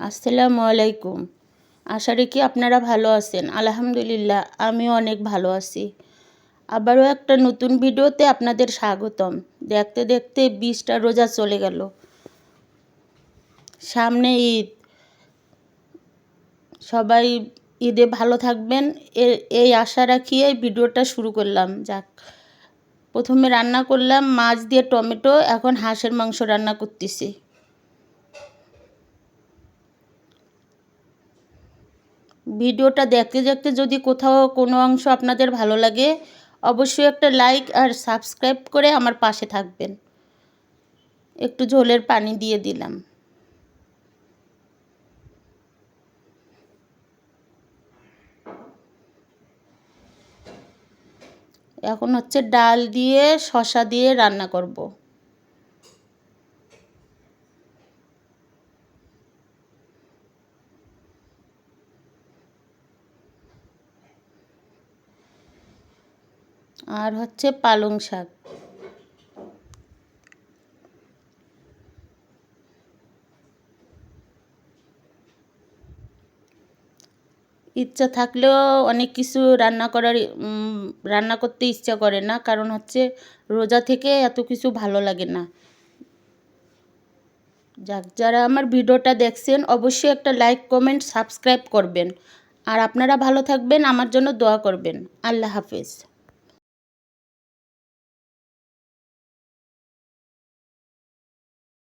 আসসালামু আলাইকুম। আশা রাখি আপনারা ভালো আছেন। আলহামদুলিল্লাহ আমিও অনেক ভালো আছি। আবারও একটা নতুন ভিডিওতে আপনাদের স্বাগতম। দেখতে দেখতে 20টা রোজা চলে গেল। সামনে ঈদ। সবাই ঈদে ভালো থাকবেন এই আশা রাখিয়ে ভিডিওটা শুরু করলাম। যাক, প্রথমে রান্না করলাম মাছ দিয়ে টমেটো, এখন হাঁসের মাংস রান্না করতেছি। ভিডিওটা দেখতে দেখতে যদি কোথাও কোনো অংশ আপনাদের ভালো লাগে, অবশ্যই একটা লাইক আর সাবস্ক্রাইব করে আমার পাশে থাকবেন। একটু ঝোলের পানি দিয়ে দিলাম। এখন হচ্ছে ডাল দিয়ে শসা দিয়ে রান্না করব। আর হচ্ছে পালং শাক। ইচ্ছা থাকলেও অনেক কিছু রান্না করতে ইচ্ছা করে না, কারণ হচ্ছে রোজা থেকে এত কিছু ভালো লাগে না। যাক, যারা আমার ভিডিওটা দেখছেন অবশ্যই একটা লাইক, কমেন্ট, সাবস্ক্রাইব করবেন। আর আপনারা ভালো থাকবেন, আমার জন্য দোয়া করবেন। আল্লাহ হাফেজ।